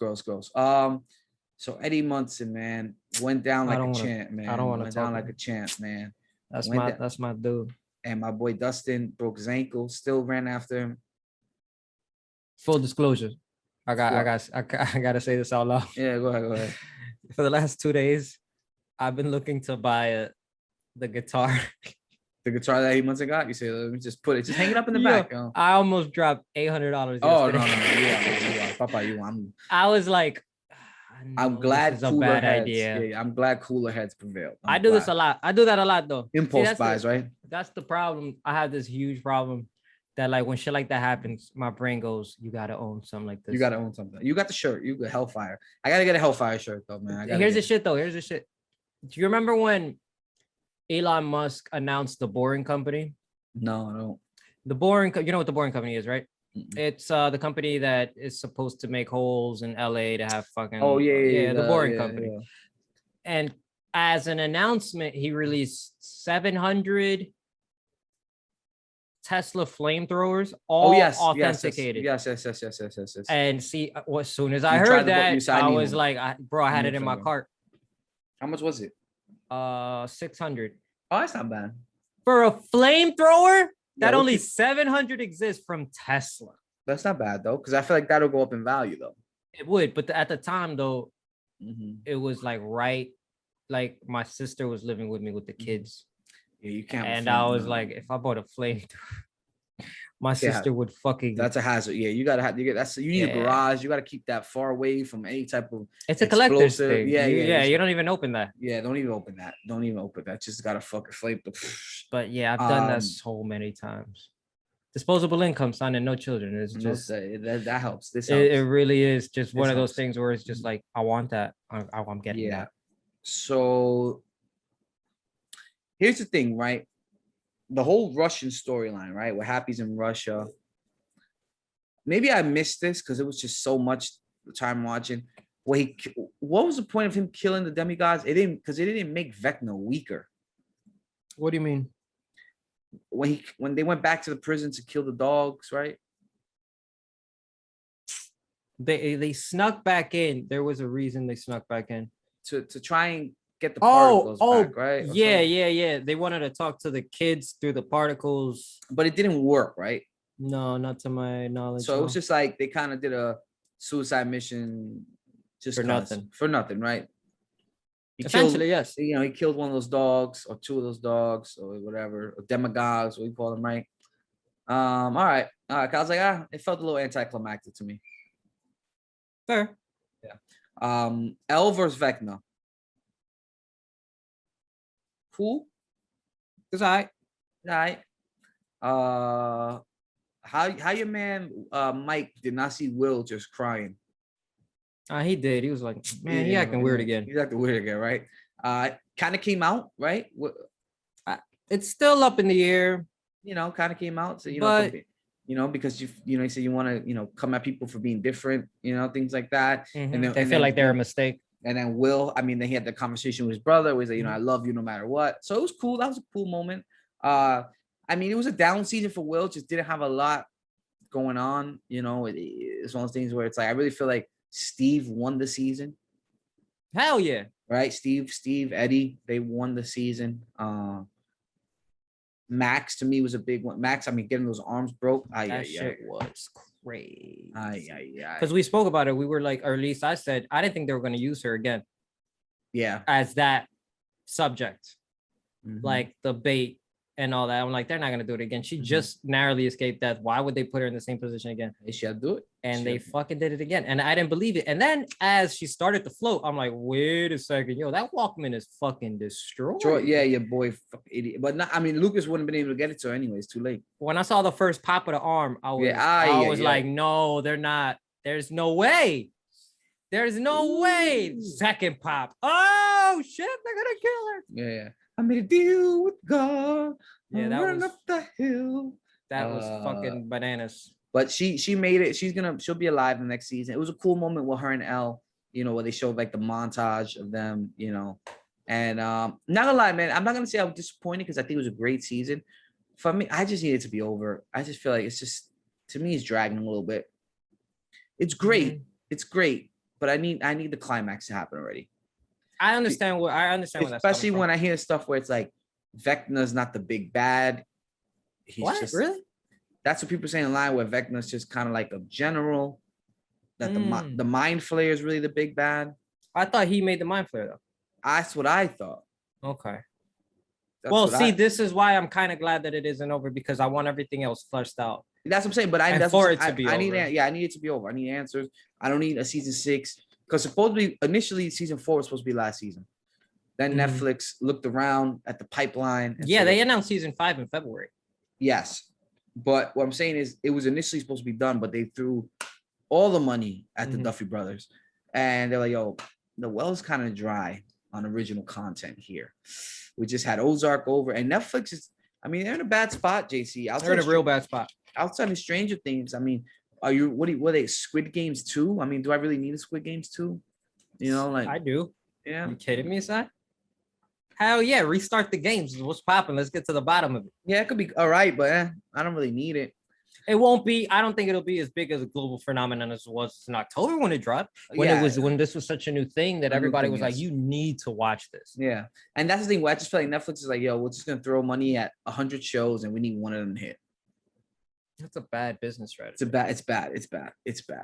So Eddie Munson, man, went down like a champ, man. I don't want to went down like a champ, man. That's my dude. And my boy Dustin broke his ankle. Still ran after him. Full disclosure, I gotta say this out loud. Yeah, go ahead. For the last 2 days, I've been looking to buy the guitar. The guitar that he must have got. You say, let me just put it, just hang it up in the back. Yo. I almost dropped $800. Oh no, yeah, Papa, I was like, I'm glad it's a bad idea. Yeah, I'm glad cooler heads prevailed. I do this a lot. I do that a lot though. Impulse buys, right? That's the problem. I have this huge problem that like when shit like that happens, my brain goes, you gotta own something like this. You gotta own something. You got the shirt. You got Hellfire. I gotta get a Hellfire shirt though, man. Here's the shit though. Here's the shit. Do you remember when Elon Musk announced the Boring Company? No, I don't. The Boring, you know what the Boring Company is, right? Mm-mm. It's the company that is supposed to make holes in LA to have fucking. Oh yeah, the Boring Company. Yeah. And as an announcement, he released 700 Tesla flamethrowers, all authenticated. Yes. And see, as soon as I heard that, I was like, bro, I had it in my cart. How much was it? 600. Oh, that's not bad. For a flamethrower, that only 700 exists from Tesla. That's not bad though, because I feel like that'll go up in value though. It would, but at the time though, it was like like my sister was living with me with the kids. Yeah, you can't. And I was like, if I bought a flamethrower, my sister would fucking. That's a hazard. Yeah, you gotta have. You need a garage. You gotta keep that far away from any type of. It's a collector's thing. Yeah. You don't even open that. Yeah, don't even open that. Don't even open that. Just gotta fucking flame. But yeah, I've done that so many times. Disposable income, son, and no children. It's just that helps. This helps. It really is just one of those things where it's just like, I want that. I'm getting that. So here's the thing, right? The whole Russian storyline, right? What happens in Russia. Maybe I missed this because it was just so much time watching. What was the point of him killing the demigods? It didn't make Vecna weaker. What do you mean? When they went back to the prison to kill the dogs, right? They snuck back in. There was a reason they snuck back in. To try and get the particles back, right? Yeah. They wanted to talk to the kids through the particles. But it didn't work, right? No, not to my knowledge. So it was just like they kind of did a suicide mission just for nothing. For nothing, right? Essentially, yes. He killed one of those dogs or two of those dogs or whatever, or demagogues, what you call them, right? All right. I was like, it felt a little anticlimactic to me. Fair. Yeah. L versus Vecna. Cool. It's all right. How your man Mike did not see Will just crying? He did. He was like, man, he acting weird again. He's acting weird again, right? Kind of came out, right? It's still up in the air. Kind of came out. So because you said you want to come at people for being different, things like that. Mm-hmm. And they feel like they're a mistake. And then Will, then he had the conversation with his brother where he's like, I love you no matter what. So it was cool. That was a cool moment. It was a down season for Will. Just didn't have a lot going on. It's one of those things where it's like, I really feel like Steve won the season. Hell yeah. Right? Steve, Eddie, they won the season. Max to me was a big one. Max, getting those arms broke. That shit was crazy. Because we spoke about it. We were like, or at least I said, I didn't think they were going to use her again. Yeah. As that subject. Mm-hmm. Like the bait and all that. I'm like, they're not going to do it again. She just narrowly escaped death. Why would they put her in the same position again? They should do it. And they fucking did it again. And I didn't believe it. And then as she started to float, I'm like, wait a second. Yo, that Walkman is fucking destroyed. Yeah, your boy, idiot. But Lucas wouldn't have been able to get it to her anyway. It's too late. When I saw the first pop of the arm, I was like, no, they're not. There's no way. There's no way. Second pop. Oh, shit. They're going to kill her. Yeah. I made a deal with God. Yeah, that was up the hill. That was fucking bananas. But she made it. She'll be alive the next season. It was a cool moment with her and Elle, where they showed like the montage of them, And not gonna lie, man, I'm not gonna say I was disappointed because I think it was a great season. For me, I just need it to be over. I just feel like it's just, to me, it's dragging a little bit. It's great. Mm-hmm. It's great, but I need the climax to happen already. I understand what especially when I hear stuff where it's like Vecna's not the big bad. He's really? That's what people are saying online, where Vecna's just kind of like a general. That the Mind Flayer is really the big bad. I thought he made the Mind Flayer though. That's what I thought. Okay. This is why I'm kind of glad that it isn't over, because I want everything else fleshed out. That's what I'm saying. But I need it to be over. I need answers. I don't need a season 6. Because supposedly, initially, season 4 was supposed to be last season. Then Netflix looked around at the pipeline. They announced season 5 in February. Yes. But what I'm saying is, it was initially supposed to be done, but they threw all the money at the Duffy brothers, and they're like, "Yo, the well's kind of dry on original content here. We just had Ozark over, and Netflix is. I mean, they're in a bad spot, JC. They're in a real bad spot. Outside of Stranger Things, I mean, what are they? Squid Games 2? I mean, do I really need a Squid Games 2? You know, like I do. Yeah. Are you kidding me, son? Hell yeah, restart the games. What's popping? Let's get to the bottom of it. Yeah, it could be all right, but I don't really need it. It won't be. I don't think it'll be as big as a global phenomenon as it was in October when it dropped. When this was such a new thing that everybody was like, "You need to watch this." Yeah, and that's the thing. Where I just feel like Netflix is like, "Yo, we're just gonna throw money at 100 shows, and we need one of them to hit." That's a bad business strategy. It's bad.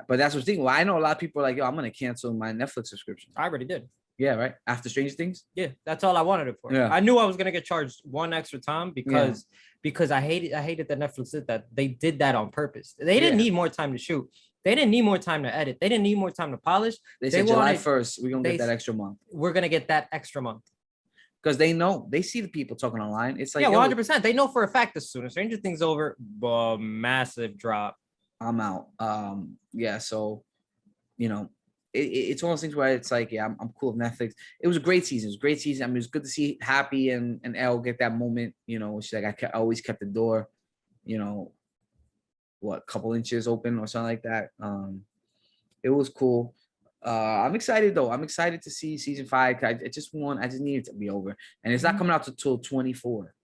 But that's what's the thing. Well, I know a lot of people are like, "Yo, I'm gonna cancel my Netflix subscription." I already did. Yeah, right. After Stranger Things. Yeah, that's all I wanted it for. Yeah. I knew I was gonna get charged one extra time because I hated that Netflix did that. They did that on purpose. They didn't need more time to shoot. They didn't need more time to edit. They didn't need more time to polish. They said July 1st, we're gonna get that extra month. We're gonna get that extra month. Because they see the people talking online. It's like 100%. They know for a fact as soon as Stranger Things over, massive drop. I'm out. So it's one of those things where it's like, I'm cool with Netflix. It was a great season. I mean, it was good to see Happy and Elle get that moment. She's like, I always kept the door, couple inches open or something like that. It was cool. I'm excited though. I'm excited to see season 5. I just need it to be over, and it's not coming out till 24.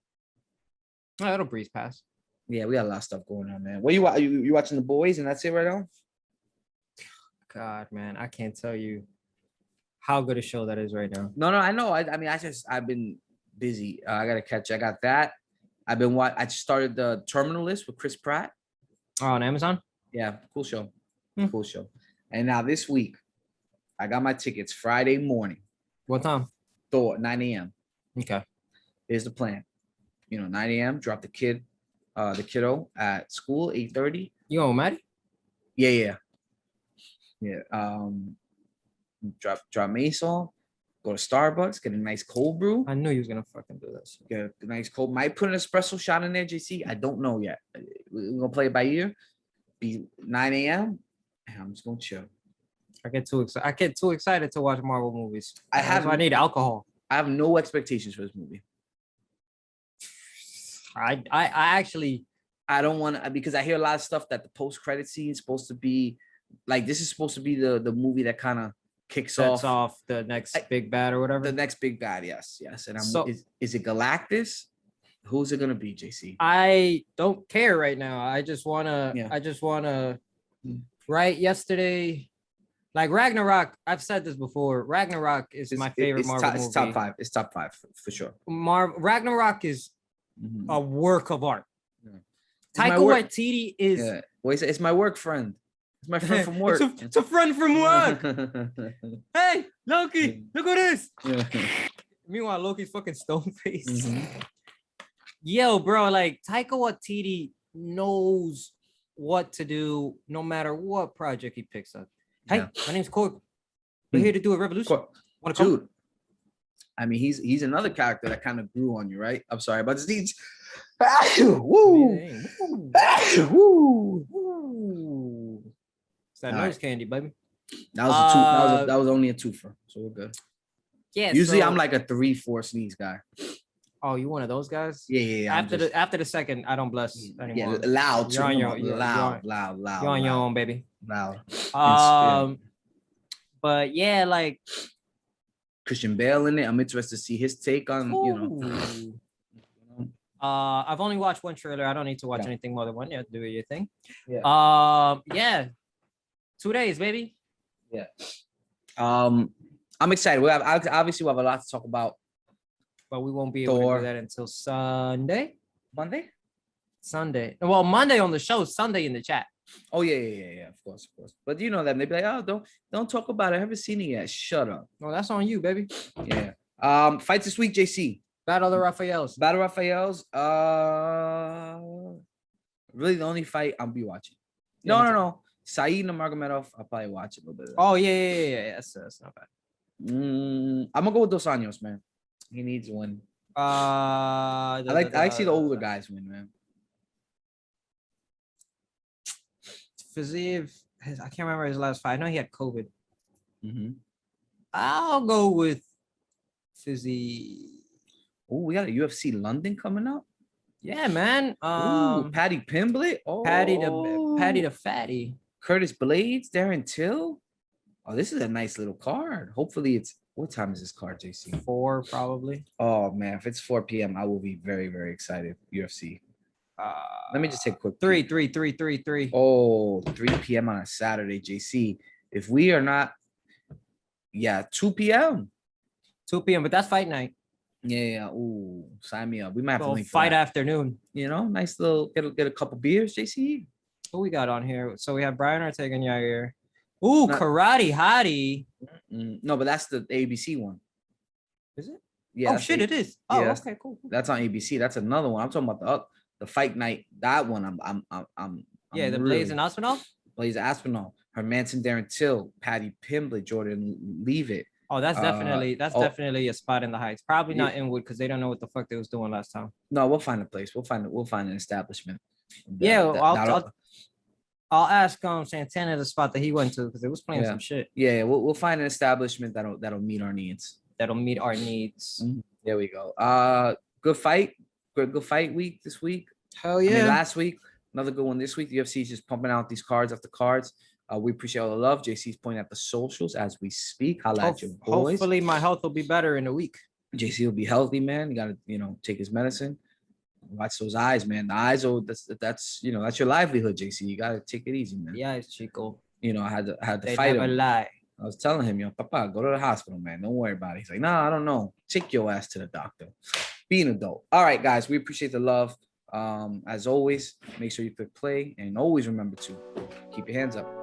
Oh, that'll breeze past. Yeah, we got a lot of stuff going on, man. What you watching The Boys, and that's it right now? God, man, I can't tell you how good a show that is right now. No, I know. I've been busy. I gotta catch. I got that. I just started the Terminal List with Chris Pratt. Oh, on Amazon? Yeah, cool show. Cool show. And now this week, I got my tickets Friday morning. What time? Thor, 9 a.m. Okay. Here's the plan. 9 a.m. Drop the kiddo at school, 8:30. You going with Maddie? Yeah. Drop Mace on, go to Starbucks, get a nice cold brew. I knew you was gonna fucking do this. Get a nice cold. Might put an espresso shot in there, JC. I don't know yet. We're gonna play it by ear. Be 9 a.m. and I'm just gonna chill. I get too excited to watch Marvel movies. I need alcohol. I have no expectations for this movie. I actually don't want to, because I hear a lot of stuff that the post-credit scene is supposed to be like, this is supposed to be the movie that kind of kicks off the next big bad or whatever. The next big bad, yes. And is it Galactus? Who's it gonna be, JC? I don't care right now. I just wanna right yesterday. Like Ragnarok, I've said this before. Ragnarok is my favorite Marvel movie. It's top 5. It's top 5 for sure. Ragnarok is a work of art. Yeah. Taika Waititi is. Yeah. Well, it's my work friend. It's my friend from work. It's a friend from work. Hey, Loki, look at this. Yeah. Meanwhile, Loki's fucking stone face. Yo, bro, like Taika Waititi knows what to do no matter what project he picks up. Hey, my name's Corp. We're here to do a revolution. Dude, I mean, he's another character that kind of grew on you, right? I'm sorry about this. Woo! Woo! It's that nose candy, baby. That was that was only a twofer, so we're good. Yeah. Usually I'm like a 3-4 sneeze guy. Oh, you one of those guys? Yeah. After the second, I don't bless anymore. Yeah, loud. You're on your own. Loud. You're on your own, baby. Loud. But yeah, like Christian Bale in it. I'm interested to see his take on, I've only watched one trailer. I don't need to watch anything more than one. Yeah, do your thing. Yeah. 2 days, baby. Yeah. I'm excited. We'll have a lot to talk about. But we won't be able to do that until Sunday. Sunday. Well, Monday on the show, Sunday in the chat. Oh yeah. Of course. But you know that they'd be like, oh, don't talk about it. I haven't seen it yet. Shut up. No, that's on you, baby. Yeah. Fights this week, JC. Battle of the Raphaels. Really, the only fight I'll be watching. No. Saeed Nurmagomedov. I'll probably watch a little bit of that. Oh yeah. That's not bad. I'm gonna go with Dos Anjos, man. He needs one. I like to see the older guys win, man. Fiziev, I can't remember his last fight. I know he had COVID. Mm-hmm. I'll go with Fizzy. Oh, we got a UFC London coming up. Yeah, man. Paddy Pimblett. Oh, Patty the Fatty. Curtis Blades, Darren Till. Oh, this is a nice little card. Hopefully it's what time is this card, JC? 4 probably. Oh man, if it's 4 p.m., I will be very, very excited. UFC. Let me just take a quick 3. Oh, 3 p.m. on a Saturday, JC. If we are not, 2 p.m. 2 p.m. But that's fight night. Yeah. Ooh, sign me up. We might have to link fight afternoon. You know, nice little get a couple beers, JC. Who we got on here? So we have Brian Ortega and Yair. Ooh, Karate Hottie. No, but that's the ABC one. Is it? Yeah. Oh shit, it is. Oh, yeah, okay, cool. That's on ABC. That's another one. I'm talking about the fight night. That one. I'm yeah, the Blaze and Aspinall. Blaze Aspinall, Hermanson, Darren Till, Paddy Pimblett, Jordan Leavitt. Oh, that's definitely a spot in the Heights. Probably not Inwood because they don't know what the fuck they was doing last time. No, we'll find a place. We'll find an establishment. I'll ask Santana the spot that he went to because it was playing some shit. Yeah, we'll find an establishment that'll meet our needs. Mm-hmm. There we go. Good fight. Good fight week this week. Hell yeah. Last week, another good one this week. The UFC is just pumping out these cards after cards. We appreciate all the love. JC's pointing at the socials as we speak. Holla at your boys. Hopefully my health will be better in a week. JC will be healthy, man. You gotta, take his medicine. Watch those eyes, man. The eyes are that's your livelihood, JC. You gotta take it easy, man. Yeah, it's Chico. I had to fight him. Lie. I was telling him, Papa, go to the hospital, man. Don't worry about it. He's like, nah, I don't know. Take your ass to the doctor. Be an adult. All right, guys. We appreciate the love. As always, make sure you click play and always remember to keep your hands up.